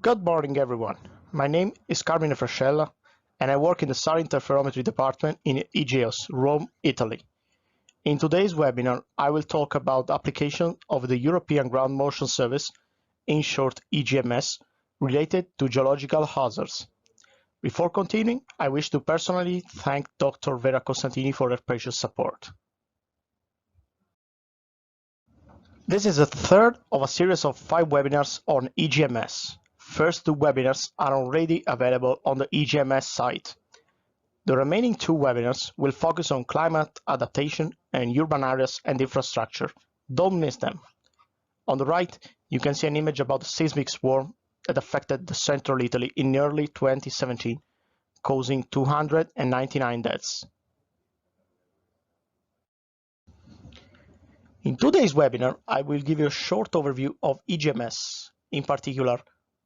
Good morning, everyone. My name is Carmine Frascella, and I work in the Solar Interferometry department in EGMS, Rome, Italy. In today's webinar, I will talk about the application of the European Ground Motion Service, in short EGMS, related to geological hazards. Before continuing, I wish to personally thank Dr. Vera Costantini for her precious support. This is the third of a series of 5 webinars on EGMS. First 2 webinars are already available on the EGMS site. The remaining 2 webinars will focus on climate adaptation and urban areas and infrastructure. Don't miss them. On the right, you can see an image about the seismic swarm that affected the central Italy in early 2017, causing 299 deaths. In today's webinar, I will give you a short overview of EGMS, in particular,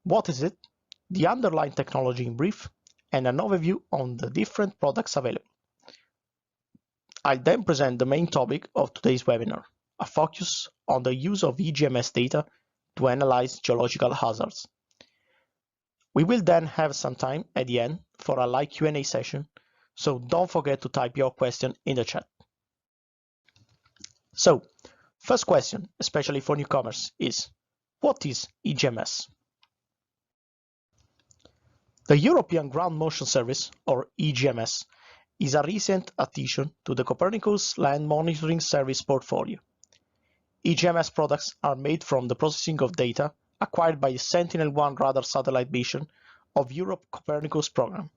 what is it, the underlying technology in brief, and an overview on the different products available. I'll then present the main topic of today's webinar, a focus on the use of EGMS data to analyze geological hazards. We will then have some time at the end for a live Q&A session, so don't forget to type your question in the chat. So, first question, especially for newcomers, is what is EGMS? The European Ground Motion Service, or EGMS, is a recent addition to the Copernicus Land Monitoring Service portfolio. EGMS products are made from the processing of data acquired by the Sentinel-1 radar satellite mission of Europe Copernicus program.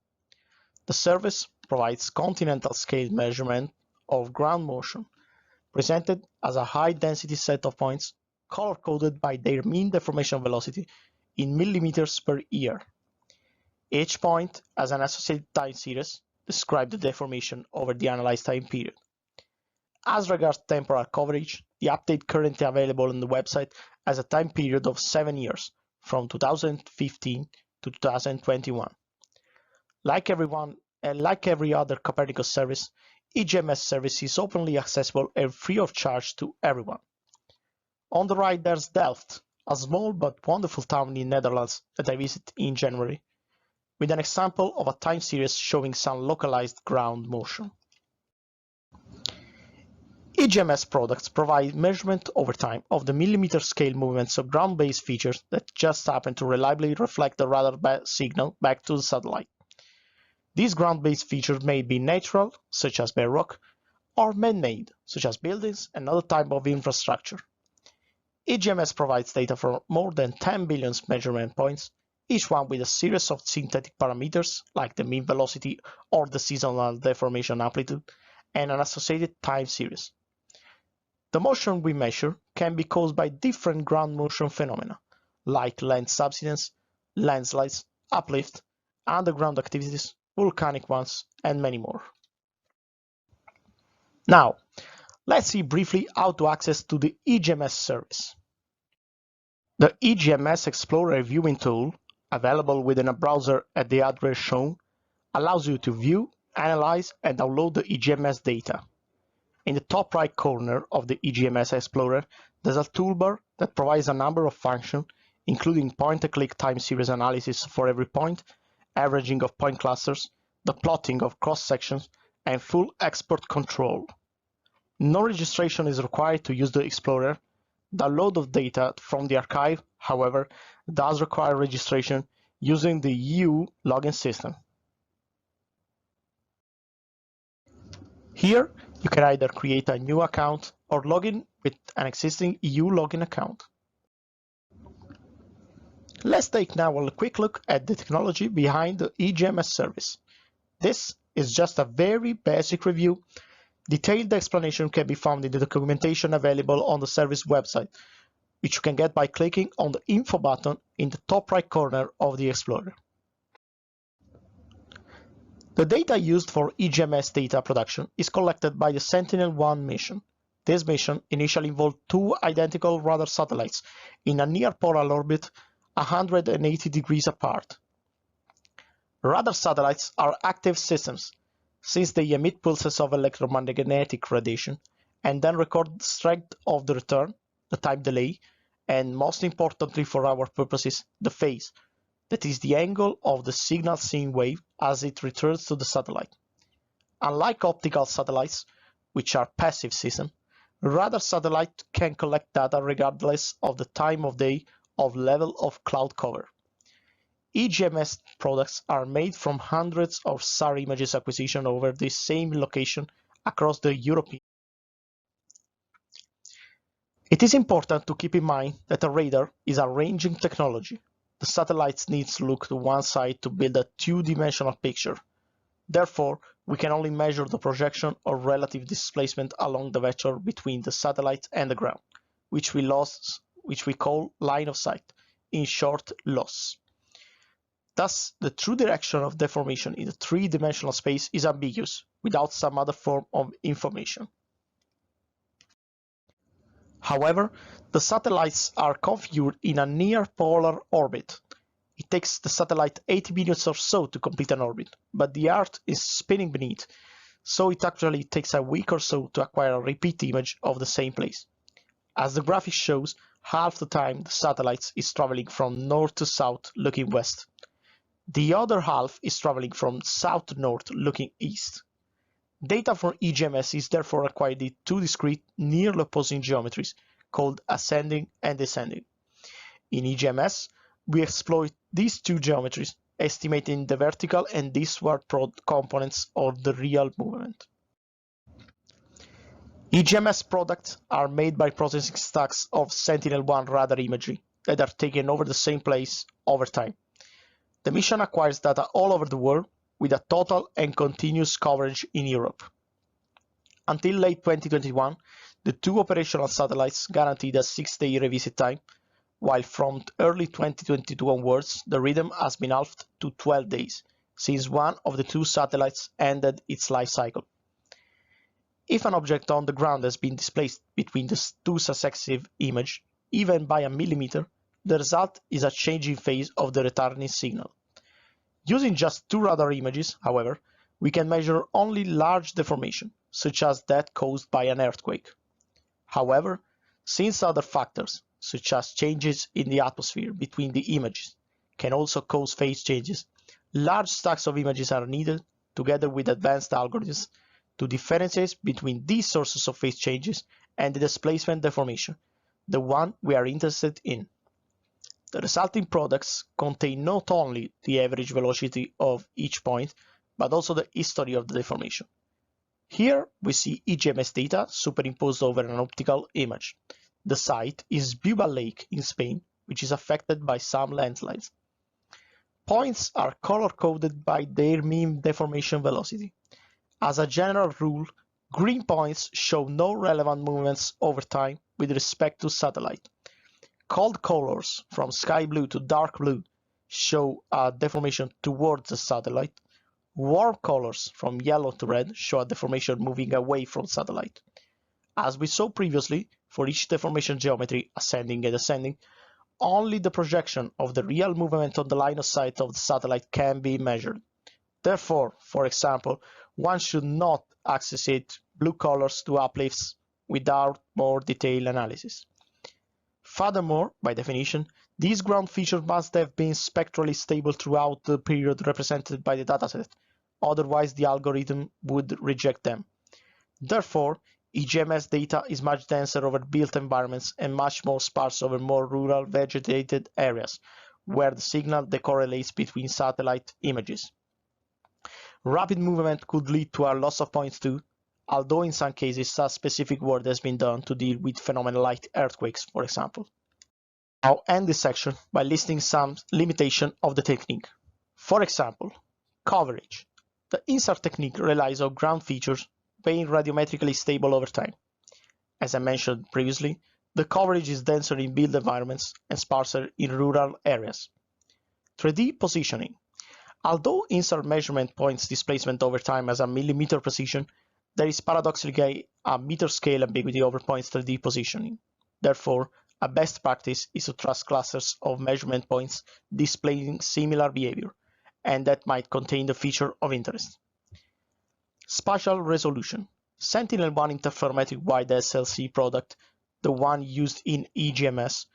The service provides continental scale measurement of ground motion, presented as a high-density set of points color-coded by their mean deformation velocity in millimeters per year. Each point has an associated time series describe the deformation over the analyzed time period. As regards temporal coverage, the update currently available on the website has a time period of 7 years, from 2015 to 2021. Like every other Copernicus service, EGMS service is openly accessible and free of charge to everyone. On the right, there's Delft, a small but wonderful town in Netherlands that I visited in January, with an example of a time series showing some localized ground motion. EGMS products provide measurement over time of the millimeter scale movements of ground-based features that just happen to reliably reflect the radar signal back to the satellite. These ground-based features may be natural, such as bare rock, or man-made, such as buildings and other types of infrastructure. EGMS provides data for more than 10 billion measurement points, each one with a series of synthetic parameters like the mean velocity or the seasonal deformation amplitude, and an associated time series. The motion we measure can be caused by different ground motion phenomena, like land subsidence, landslides, uplift, underground activities, volcanic ones, and many more. Now, let's see briefly how to access to the EGMS service. The EGMS Explorer viewing tool, available within a browser at the address shown, allows you to view, analyze, and download the EGMS data. In the top right corner of the EGMS Explorer, there's a toolbar that provides a number of functions, including point-and-click time series analysis for every point, averaging of point clusters, the plotting of cross-sections, and full export control. No registration is required to use the Explorer. Download of data from the archive, however, does require registration using the EU login system. Here, you can either create a new account or log in with an existing EU login account. Let's take now a quick look at the technology behind the EGMS service. This is just a very basic review. Detailed explanation can be found in the documentation available on the service website, which you can get by clicking on the Info button in the top right corner of the Explorer. The data used for EGMS data production is collected by the Sentinel-1 mission. This mission initially involved 2 identical radar satellites in a near-polar orbit 180 degrees apart. Radar satellites are active systems, since they emit pulses of electromagnetic radiation and then record the strength of the return, the time delay, and most importantly for our purposes, the phase, that is the angle of the signal seen wave as it returns to the satellite. Unlike optical satellites, which are passive systems, radar satellites can collect data regardless of the time of day or level of cloud cover. EGMS products are made from hundreds of SAR images acquisition over the same location across the European. It is important to keep in mind that a radar is a ranging technology. The satellites need to look to one side to build a two-dimensional picture. Therefore, we can only measure the projection or relative displacement along the vector between the satellite and the ground, which we call line of sight, in short, LOS. Thus, the true direction of deformation in the three-dimensional space is ambiguous, without some other form of information. However, the satellites are configured in a near-polar orbit. It takes the satellite 80 minutes or so to complete an orbit, but the Earth is spinning beneath, so it actually takes a week or so to acquire a repeat image of the same place. As the graphic shows, half the time the satellite is traveling from north to south looking west. The other half is traveling from south to north looking east. Data for EGMS is therefore acquired in two discrete, nearly opposing geometries, called ascending and descending. In EGMS, we exploit these two geometries, estimating the vertical and eastward components of the real movement. EGMS products are made by processing stacks of Sentinel-1 radar imagery that are taken over the same place over time. The mission acquires data all over the world, with a total and continuous coverage in Europe. Until late 2021, the two operational satellites guaranteed a 6-day revisit time, while from early 2022 onwards, the rhythm has been halved to 12 days, since one of the two satellites ended its life cycle. If an object on the ground has been displaced between the two successive images, even by a millimeter, the result is a change in phase of the returning signal. Using just two radar images, however, we can measure only large deformation, such as that caused by an earthquake. However, since other factors, such as changes in the atmosphere between the images, can also cause phase changes, large stacks of images are needed, together with advanced algorithms, to differentiate between these sources of phase changes and the displacement deformation, the one we are interested in. The resulting products contain not only the average velocity of each point, but also the history of the deformation. Here we see EGMS data superimposed over an optical image. The site is Bilbao Lake in Spain, which is affected by some landslides. Points are color-coded by their mean deformation velocity. As a general rule, green points show no relevant movements over time with respect to satellite. Cold colors from sky blue to dark blue show a deformation towards the satellite. Warm colors from yellow to red show a deformation moving away from satellite. As we saw previously, for each deformation geometry, ascending and descending, only the projection of the real movement on the line of sight of the satellite can be measured. Therefore, for example, one should not associate blue colors to uplifts without more detailed analysis. Furthermore, by definition, these ground features must have been spectrally stable throughout the period represented by the dataset, otherwise the algorithm would reject them. Therefore, EGMS data is much denser over built environments and much more sparse over more rural vegetated areas, where the signal decorrelates between satellite images. Rapid movement could lead to a loss of points too, although in some cases a specific work has been done to deal with phenomena like earthquakes, for example. I'll end this section by listing some limitations of the technique. For example, coverage. The INSAR technique relies on ground features being radiometrically stable over time. As I mentioned previously, the coverage is denser in built environments and sparser in rural areas. 3D positioning. Although INSAR measurement points displacement over time as a millimeter precision, there is paradoxically a meter scale ambiguity over points 3D positioning. Therefore, a best practice is to trust clusters of measurement points displaying similar behavior, and that might contain the feature of interest. Spatial resolution. Sentinel-1 interferometric wide SLC product, the one used in EGMS,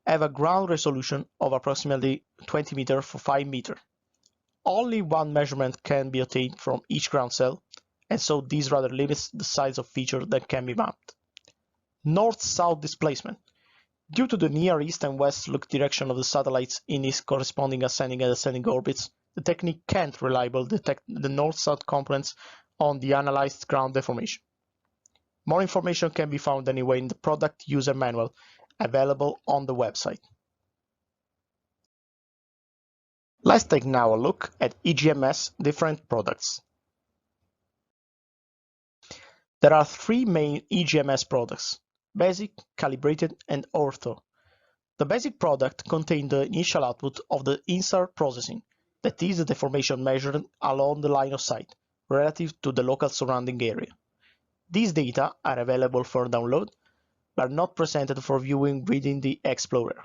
have a ground resolution of approximately 20 meters for 5 meters. Only one measurement can be obtained from each ground cell, and so this rather limits the size of feature that can be mapped. North-south displacement. Due to the near east and west look direction of the satellites in its corresponding ascending and descending orbits, the technique can't reliably detect the north-south components on the analyzed ground deformation. More information can be found anyway in the product user manual available on the website. Let's take now a look at EGMS different products. There are three main EGMS products: basic, calibrated, and ortho. The basic product contains the initial output of the INSAR processing, that is the deformation measured along the line of sight, relative to the local surrounding area. These data are available for download, but not presented for viewing within the Explorer.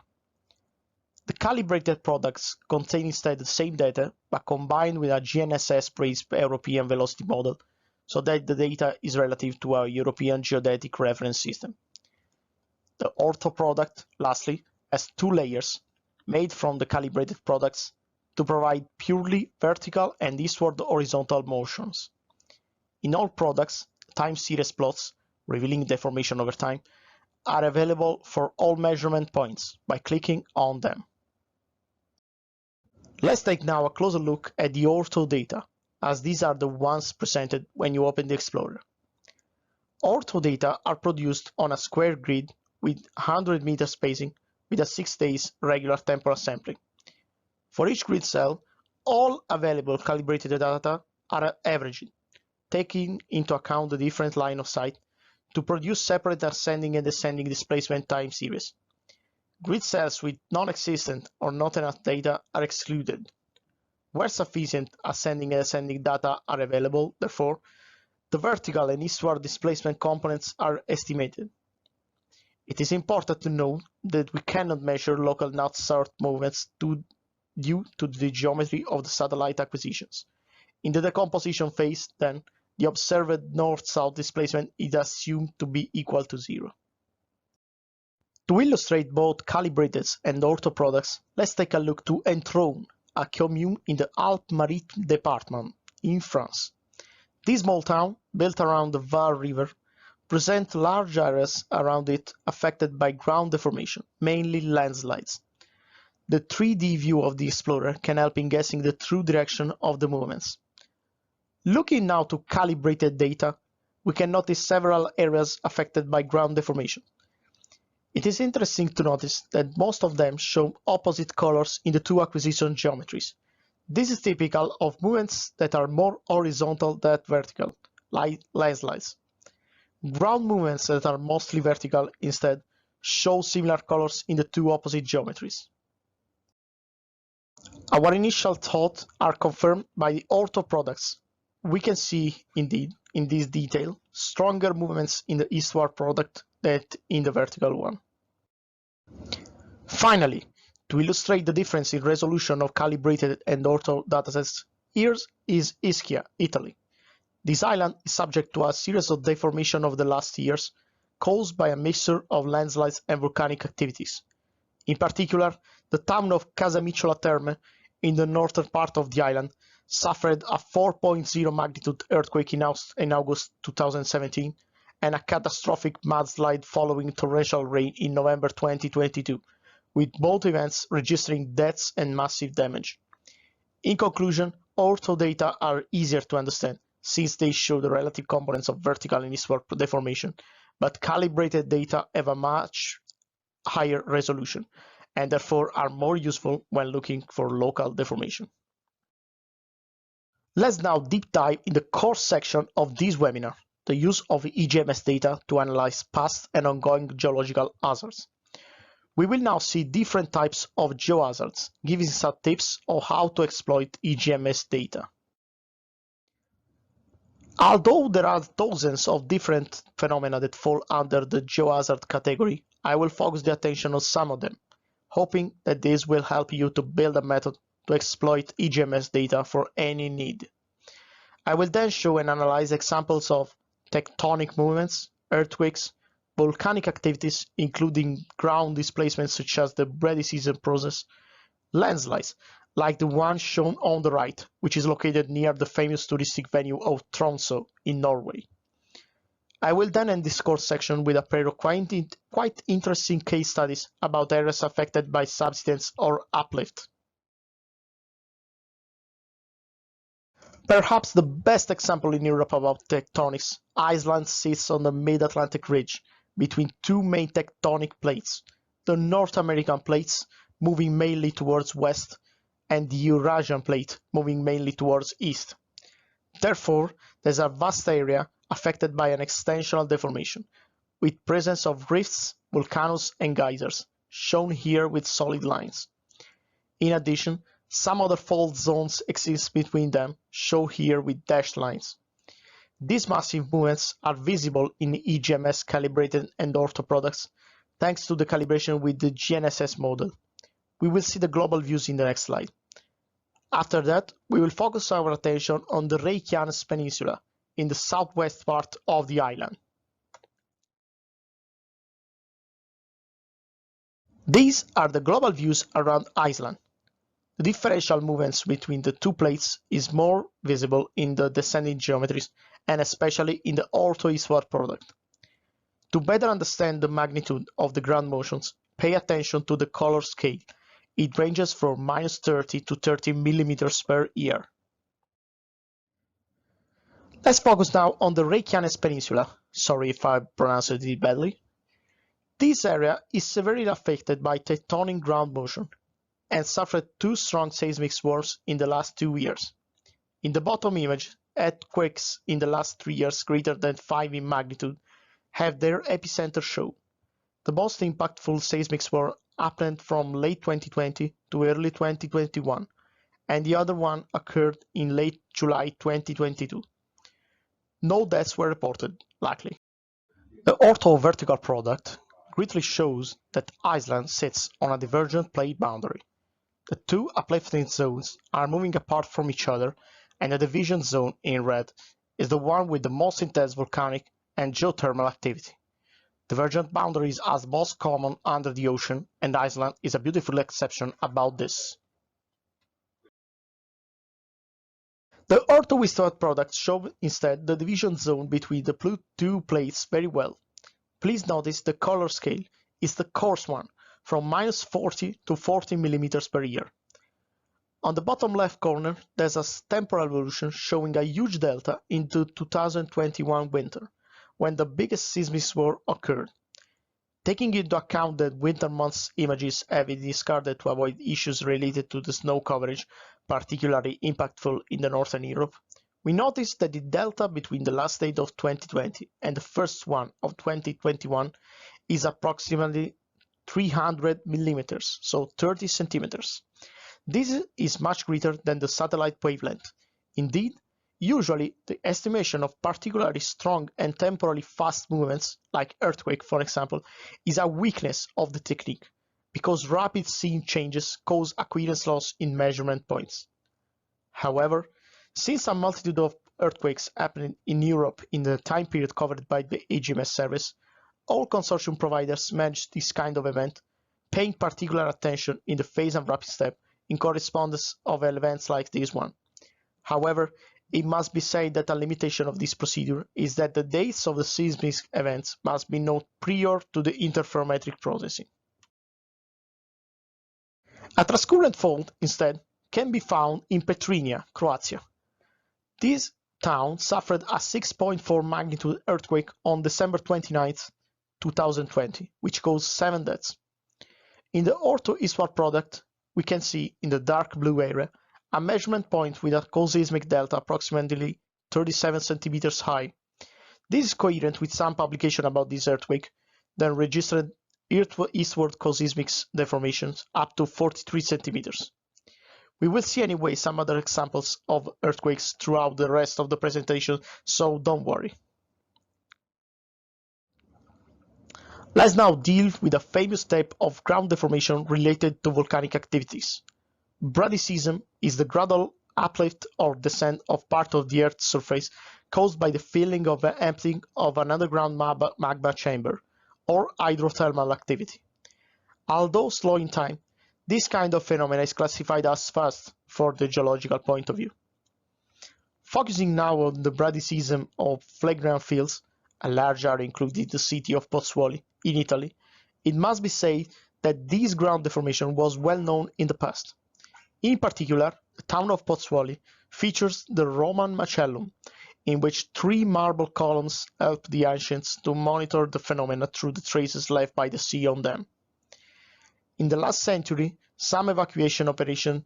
The calibrated products contain instead the same data, but combined with a GNSS-based European velocity model, so that the data is relative to our European geodetic reference system. The ortho product, lastly, has two layers, made from the calibrated products, to provide purely vertical and eastward horizontal motions. In all products, time series plots, revealing deformation over time, are available for all measurement points by clicking on them. Let's take now a closer look at the ortho data, as these are the ones presented when you open the Explorer. Ortho data are produced on a square grid with 100 meter spacing with a 6 days regular temporal sampling. For each grid cell, all available calibrated data are averaged, taking into account the different line of sight, to produce separate ascending and descending displacement time series. Grid cells with non-existent or not enough data are excluded. Where sufficient ascending and descending data are available, therefore, the vertical and eastward displacement components are estimated. It is important to note that we cannot measure local north-south movements due to the geometry of the satellite acquisitions. In the decomposition phase, then, the observed north-south displacement is assumed to be equal to 0. To illustrate both calibrated and ortho products, let's take a look to Entrone, a commune in the Alpes-Maritimes department in France. This small town, built around the Var River, presents large areas around it affected by ground deformation, mainly landslides. The 3D view of the Explorer can help in guessing the true direction of the movements. Looking now to calibrated data, we can notice several areas affected by ground deformation. It is interesting to notice that most of them show opposite colors in the two acquisition geometries. This is typical of movements that are more horizontal than vertical, like landslides. Ground movements that are mostly vertical, instead, show similar colors in the two opposite geometries. Our initial thoughts are confirmed by the ortho products. We can see, indeed, in this detail, stronger movements in the eastward product than in the vertical one. Finally, to illustrate the difference in resolution of calibrated and ortho datasets, here is Ischia, Italy. This island is subject to a series of deformation over the last years, caused by a mixture of landslides and volcanic activities. In particular, the town of Casamicciola Terme, in the northern part of the island, suffered a 4.0 magnitude earthquake in August 2017 and a catastrophic mudslide following torrential rain in November 2022, with both events registering deaths and massive damage. In conclusion, ortho data are easier to understand, since they show the relative components of vertical and eastward deformation, but calibrated data have a much higher resolution, and therefore are more useful when looking for local deformation. Let's now deep dive in the core section of this webinar, the use of EGMS data to analyze past and ongoing geological hazards. We will now see different types of geohazards, giving some tips on how to exploit EGMS data. Although there are dozens of different phenomena that fall under the geohazard category, I will focus the attention on some of them, hoping that this will help you to build a method to exploit EGMS data for any need. I will then show and analyze examples of tectonic movements, earthquakes, volcanic activities, including ground displacements such as the bredicizing process, landslides, like the one shown on the right, which is located near the famous touristic venue of Tromsø in Norway. I will then end this course section with a pair of quite interesting case studies about areas affected by subsidence or uplift. Perhaps the best example in Europe about tectonics, Iceland sits on the mid-Atlantic ridge between two main tectonic plates, the North American plates moving mainly towards west and the Eurasian plate moving mainly towards east. Therefore, there's a vast area affected by an extensional deformation, with presence of rifts, volcanoes and geysers, shown here with solid lines. In addition, some other fault zones exist between them, shown here with dashed lines. These massive movements are visible in EGMS calibrated and ortho products, thanks to the calibration with the GNSS model. We will see the global views in the next slide. After that, we will focus our attention on the Reykjanes Peninsula, in the southwest part of the island. These are the global views around Iceland. The differential movements between the two plates is more visible in the descending geometries and especially in the ortho-eastward product. To better understand the magnitude of the ground motions, pay attention to the color scale. It ranges from -30 to 30 millimeters per year. Let's focus now on the Reykjanes Peninsula. Sorry if I pronounced it badly. This area is severely affected by tectonic ground motion and suffered two strong seismic swarms in the last 2 years. In the bottom image, earthquakes in the last 3 years greater than 5 in magnitude have their epicenter shown. The most impactful seismic swarm happened from late 2020 to early 2021, and the other one occurred in late July 2022. No deaths were reported, luckily. The ortho-vertical product greatly shows that Iceland sits on a divergent plate boundary. The two uplifting zones are moving apart from each other, and the division zone in red is the one with the most intense volcanic and geothermal activity. Divergent boundaries are most common under the ocean, and Iceland is a beautiful exception about this. The ortho-westward products show instead the division zone between the two plates very well. Please notice the color scale is the coarse one, from -40 to 40 millimeters per year. On the bottom left corner, there's a temporal evolution showing a huge delta into 2021 winter, when the biggest seismic swarm occurred. Taking into account that winter months images have been discarded to avoid issues related to the snow coverage, particularly impactful in the northern Europe, we notice that the delta between the last date of 2020 and the first one of 2021 is approximately 300 millimeters, so 30 centimeters. This is much greater than the satellite wavelength. Indeed, usually the estimation of particularly strong and temporally fast movements, like earthquake for example, is a weakness of the technique, because rapid scene changes cause accuracy loss in measurement points. However, since a multitude of earthquakes happened in Europe in the time period covered by the EGMS service, all consortium providers manage this kind of event, paying particular attention in the phase and rapid step in correspondence of events like this one. However, it must be said that a limitation of this procedure is that the dates of the seismic events must be known prior to the interferometric processing. A transcurrent fault, instead, can be found in Petrinja, Croatia. This town suffered a 6.4 magnitude earthquake on December 29, 2020, which caused 7 deaths. In the ortho-eastward product, we can see in the dark blue area a measurement point with a coseismic delta approximately 37 centimeters high. This is coherent with some publication about this earthquake, then registered eastward coseismic deformations up to 43 centimeters. We will see anyway some other examples of earthquakes throughout the rest of the presentation, so don't worry. Let's now deal with a famous type of ground deformation related to volcanic activities. Bredicizing is the gradual uplift or descent of part of the Earth's surface caused by the filling of the emptying of an underground magma chamber, or hydrothermal activity. Although slow in time, this kind of phenomena is classified as fast from the geological point of view. Focusing now on the bradysism of flagrant fields, a large area including the city of Pozzuoli in Italy, it must be said that this ground deformation was well known in the past. In particular, the town of Pozzuoli features the Roman Macellum, in which three marble columns helped the ancients to monitor the phenomena through the traces left by the sea on them. In the last century, some evacuation operations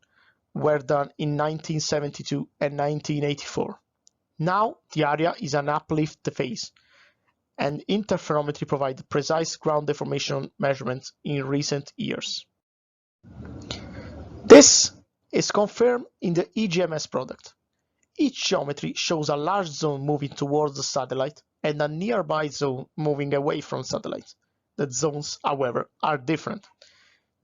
were done in 1972 and 1984. Now the area is an uplift phase, and interferometry provides precise ground deformation measurements in recent years. This is confirmed in the EGMS product. Each geometry shows a large zone moving towards the satellite and a nearby zone moving away from satellite. The zones, however, are different.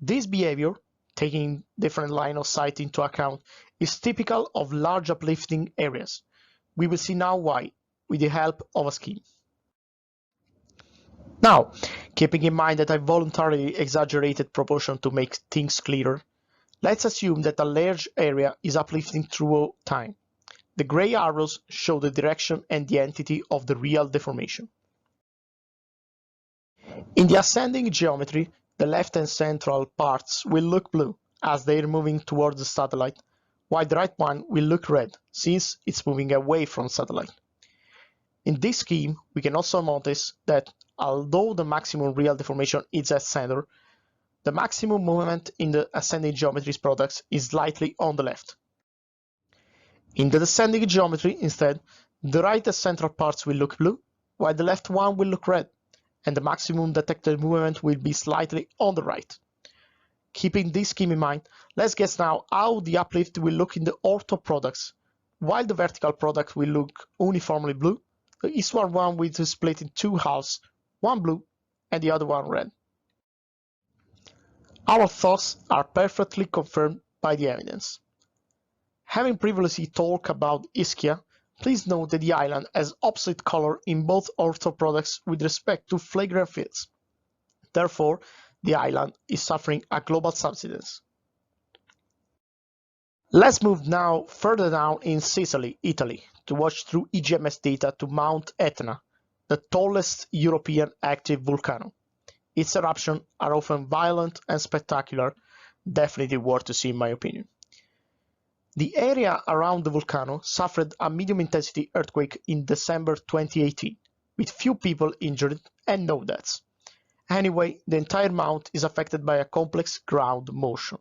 This behavior, taking different line of sight into account, is typical of large uplifting areas. We will see now why, with the help of a scheme. Now, keeping in mind that I voluntarily exaggerated proportion to make things clearer, let's assume that a large area is uplifting through time. The gray arrows show the direction and the entity of the real deformation. In the ascending geometry, the left and central parts will look blue, as they are moving towards the satellite, while the right one will look red, since it's moving away from satellite. In this scheme, we can also notice that although the maximum real deformation is at center, the maximum movement in the ascending geometry's products is slightly on the left. In the descending geometry, instead, the right and central parts will look blue, while the left one will look red, and the maximum detected movement will be slightly on the right. Keeping this scheme in mind, let's guess now how the uplift will look in the ortho products. While the vertical product will look uniformly blue, the eastward one will be split in two halves, one blue and the other one red. Our thoughts are perfectly confirmed by the evidence. Having previously talked about Ischia, please note that the island has opposite color in both ortho products with respect to flagrant fields. Therefore, the island is suffering a global subsidence. Let's move now further down in Sicily, Italy, to watch through EGMS data to Mount Etna, the tallest European active volcano. Its eruptions are often violent and spectacular, definitely worth to see in my opinion. The area around the volcano suffered a medium-intensity earthquake in December 2018, with few people injured and no deaths. Anyway, the entire mount is affected by a complex ground motion.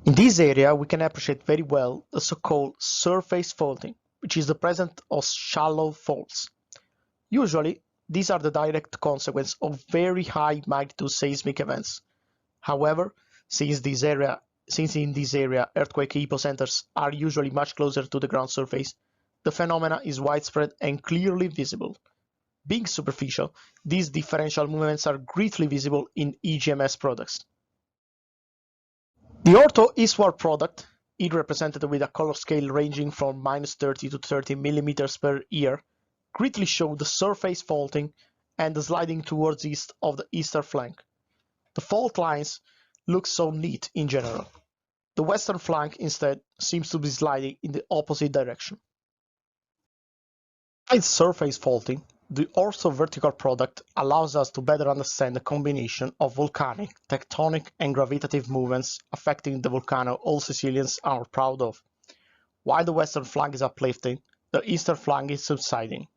In this area, we can appreciate very well the so-called surface faulting, which is the presence of shallow faults. Usually, these are the direct consequence of very high magnitude seismic events. However, since in this area earthquake epicenters are usually much closer to the ground surface, the phenomena is widespread and clearly visible. Being superficial, these differential movements are greatly visible in EGMS products. The ortho eastward product, it represented with a color scale ranging from -30 to 30 mm per year, greatly show the surface faulting and the sliding towards east of the eastern flank. The fault lines look so neat in general. The western flank instead seems to be sliding in the opposite direction. Besides surface faulting, the ortho-vertical product allows us to better understand the combination of volcanic, tectonic and gravitative movements affecting the volcano all Sicilians are proud of. While the western flank is uplifting, the eastern flank is subsiding.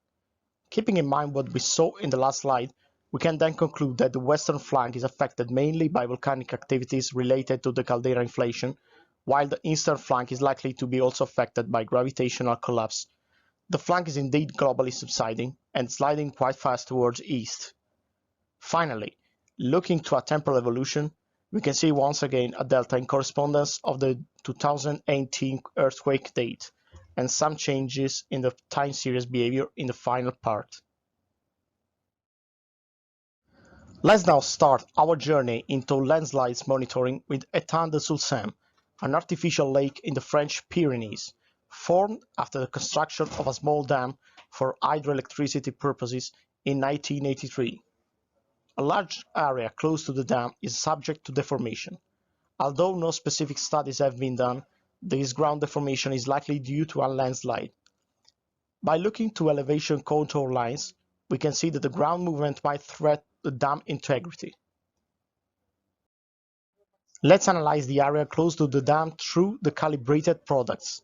Keeping in mind what we saw in the last slide, we can then conclude that the western flank is affected mainly by volcanic activities related to the caldera inflation, while the eastern flank is likely to be also affected by gravitational collapse. The flank is indeed globally subsiding and sliding quite fast towards east. Finally, looking to a temporal evolution, we can see once again a delta in correspondence of the 2018 earthquake date, and some changes in the time series behavior in the final part. Let's now start our journey into landslides monitoring with Étang de Soulsem, an artificial lake in the French Pyrenees, formed after the construction of a small dam for hydroelectricity purposes in 1983. A large area close to the dam is subject to deformation. Although no specific studies have been done, this ground deformation is likely due to a landslide. By looking to elevation contour lines, we can see that the ground movement might threaten the dam integrity. Let's analyze the area close to the dam through the calibrated products.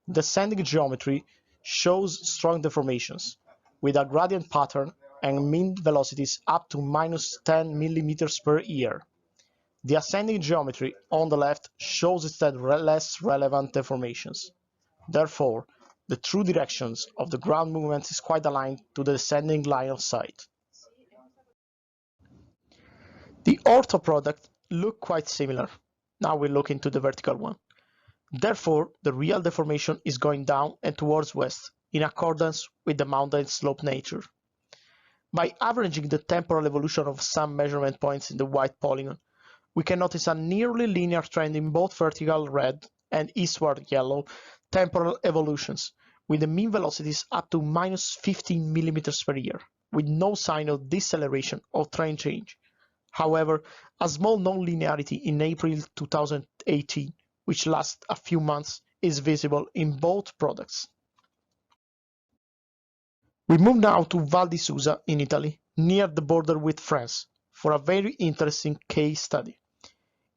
Descending geometry shows strong deformations, with a gradient pattern and mean velocities up to -10 mm per year. The ascending geometry on the left shows instead less relevant deformations. Therefore, the true directions of the ground movement is quite aligned to the descending line of sight. The ortho products look quite similar. Now we look into the vertical one. Therefore, the real deformation is going down and towards west, in accordance with the mountain slope nature. By averaging the temporal evolution of some measurement points in the white polygon, we can notice a nearly linear trend in both vertical red and eastward yellow temporal evolutions, with the mean velocities up to -15 mm per year, with no sign of deceleration or trend change. However, a small non-linearity in April 2018, which lasts a few months, is visible in both products. We move now to Val di Susa in Italy, near the border with France, for a very interesting case study.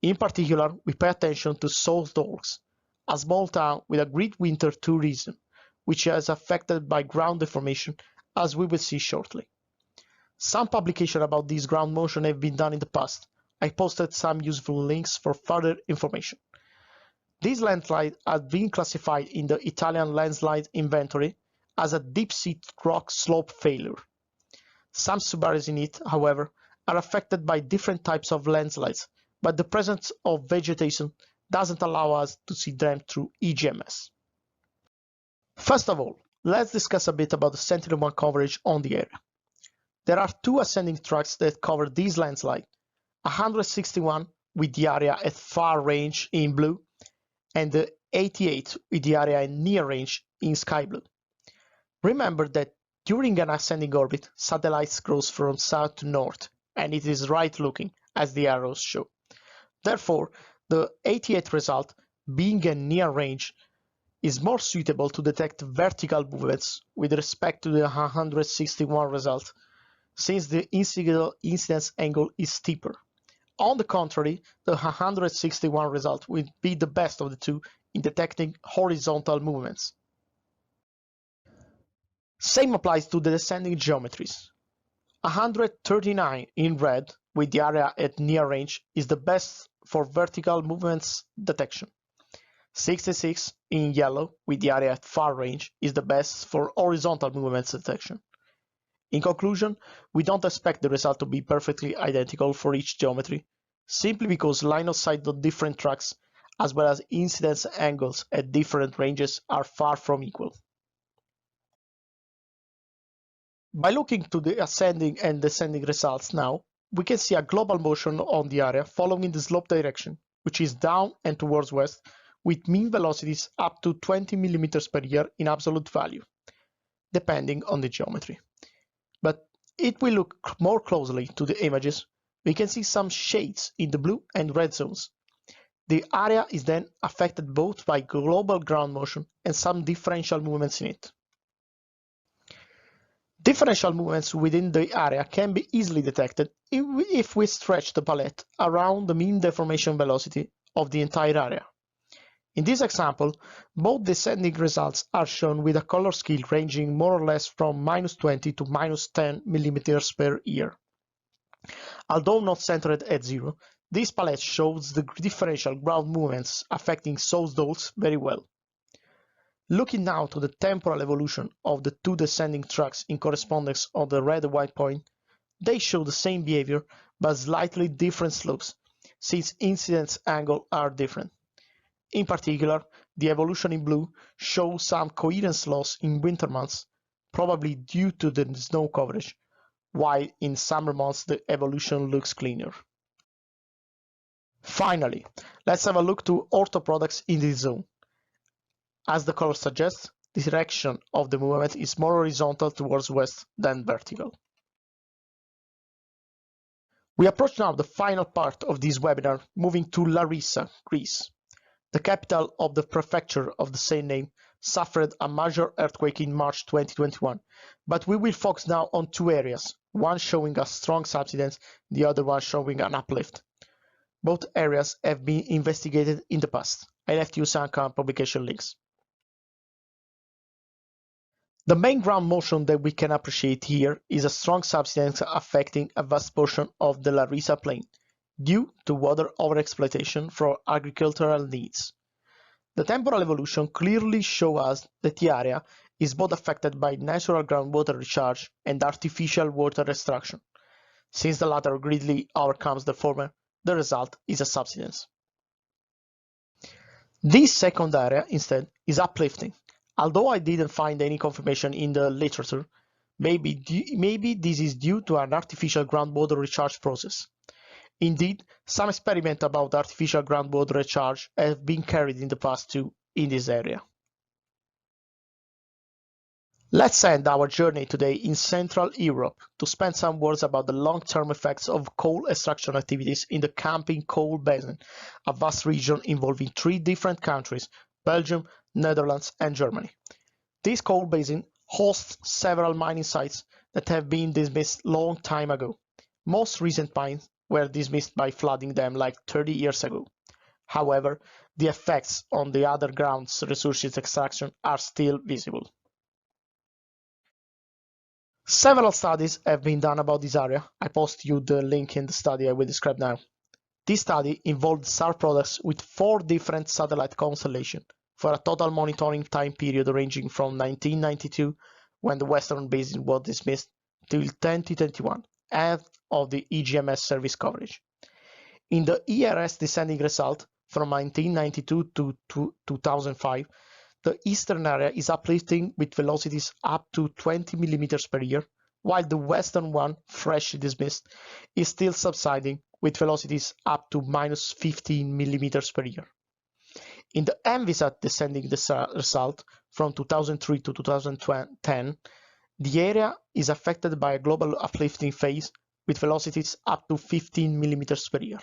In particular, we pay attention to South Dolks, a small town with a great winter tourism, which is affected by ground deformation, as we will see shortly. Some publications about this ground motion have been done in the past. I posted some useful links for further information. This landslide has been classified in the Italian landslide inventory as a deep-seated rock slope failure. Some subareas in it, however, are affected by different types of landslides, but the presence of vegetation doesn't allow us to see them through EGMS. First of all, let's discuss a bit about the Sentinel-1 coverage on the area. There are two ascending tracks that cover this landslide, 161 with the area at far range in blue, and the 88 with the area in near range in sky blue. Remember that during an ascending orbit, satellites grow from south to north, and it is right looking, as the arrows show. Therefore, the 88 result, being a near range, is more suitable to detect vertical movements with respect to the 161 result, since the incidence angle is steeper. On the contrary, the 161 result will be the best of the two in detecting horizontal movements. Same applies to the descending geometries. 139 in red with the area at near range is the best for vertical movements detection. 66 in yellow with the area at far range is the best for horizontal movements detection. In conclusion, we don't expect the result to be perfectly identical for each geometry, simply because line of sight of different tracks, as well as incidence angles at different ranges, are far from equal. By looking to the ascending and descending results now, we can see a global motion on the area following the slope direction, which is down and towards west, with mean velocities up to 20 mm per year in absolute value, depending on the geometry. But if we look more closely to the images, we can see some shades in the blue and red zones. The area is then affected both by global ground motion and some differential movements in it. Differential movements within the area can be easily detected if we stretch the palette around the mean deformation velocity of the entire area. In this example, both descending results are shown with a color scale ranging more or less from -20 to -10 mm per year. Although not centered at zero, this palette shows the differential ground movements affecting South Dolks very well. Looking now to the temporal evolution of the two descending tracks in correspondence of the red and white point, they show the same behavior but slightly different slopes, since incidence angles are different. In particular, the evolution in blue shows some coherence loss in winter months, probably due to the snow coverage, while in summer months the evolution looks cleaner. Finally, let's have a look to ortho products in this zone. As the color suggests, the direction of the movement is more horizontal towards west than vertical. We approach now the final part of this webinar, moving to Larissa, Greece. The capital of the prefecture of the same name suffered a major earthquake in March 2021, but we will focus now on two areas, one showing a strong subsidence, the other one showing an uplift. Both areas have been investigated in the past. I left you some publication links. The main ground motion that we can appreciate here is a strong subsidence affecting a vast portion of the Larissa Plain, due to water overexploitation for agricultural needs. The temporal evolution clearly shows us that the area is both affected by natural groundwater recharge and artificial water extraction. Since the latter greatly overcomes the former, the result is a subsidence. This second area, instead, is uplifting. Although I didn't find any confirmation in the literature, maybe this is due to an artificial groundwater recharge process. Indeed, some experiments about artificial groundwater recharge have been carried in the past too in this area. Let's end our journey today in Central Europe to spend some words about the long-term effects of coal extraction activities in the Camping Coal Basin, a vast region involving 3 different countries, Belgium, Netherlands and Germany. This coal basin hosts several mining sites that have been dismissed long time ago. Most recent mines were dismissed by flooding them like 30 years ago. However, the effects on the other ground's resources extraction are still visible. Several studies have been done about this area. I post you the link in the study I will describe now. This study involved SAR products with 4 different satellite constellations for a total monitoring time period ranging from 1992, when the Western Basin was dismissed, till 2021, end of the EGMS service coverage. In the ERS descending result from 1992 to 2005, the eastern area is uplifting with velocities up to 20 mm per year, while the western one, freshly dismissed, is still subsiding with velocities up to minus 15 mm per year. In the MVSAT descending result from 2003 to 2010, the area is affected by a global uplifting phase with velocities up to 15 mm per year.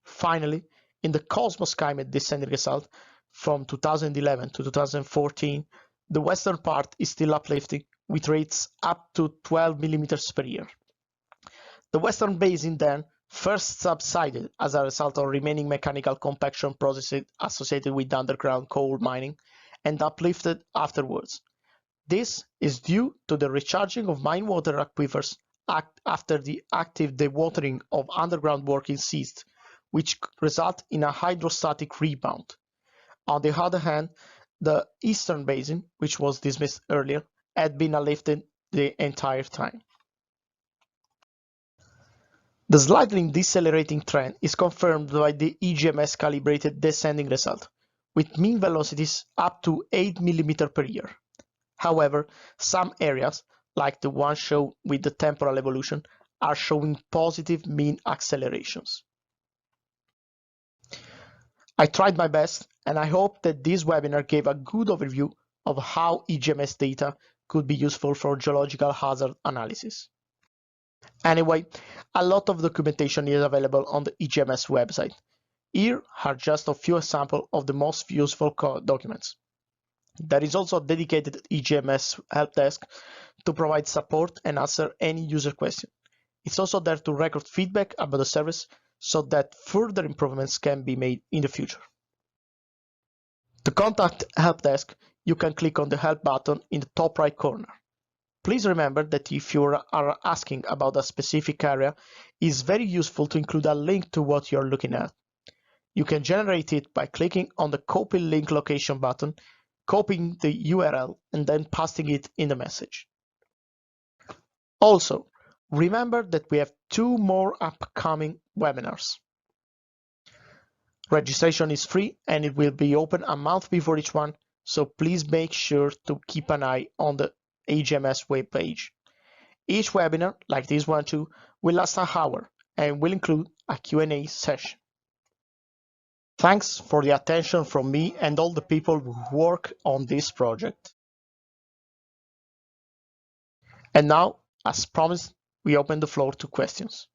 Finally, in the Cosmos Climate descending result from 2011 to 2014, the western part is still uplifting with rates up to 12 mm per year. The western basin then first subsided as a result of remaining mechanical compaction processes associated with underground coal mining and uplifted afterwards. This is due to the recharging of mine water aquifers after the active dewatering of underground working ceased, which result in a hydrostatic rebound. On the other hand, the eastern basin, which was dismissed earlier, had been uplifted the entire time. The slightly decelerating trend is confirmed by the EGMS calibrated descending result, with mean velocities up to 8 mm per year. However, some areas, like the one shown with the temporal evolution, are showing positive mean accelerations. I tried my best, and I hope that this webinar gave a good overview of how EGMS data could be useful for geological hazard analysis. Anyway, a lot of documentation is available on the EGMS website. Here are just a few examples of the most useful documents. There is also a dedicated EGMS help desk to provide support and answer any user question. It's also there to record feedback about the service so that further improvements can be made in the future. To contact help desk, you can click on the help button in the top right corner. Please remember that if you are asking about a specific area, it is very useful to include a link to what you are looking at. You can generate it by clicking on the copy link location button, copying the URL, and then pasting it in the message. Also, remember that we have 2 more upcoming webinars. Registration is free and it will be open a month before each one, so please make sure to keep an eye on the EGMS webpage. Each webinar, like this one too, will last an hour and will include a Q&A session. Thanks for the attention from me and all the people who work on this project. And now, as promised, we open the floor to questions.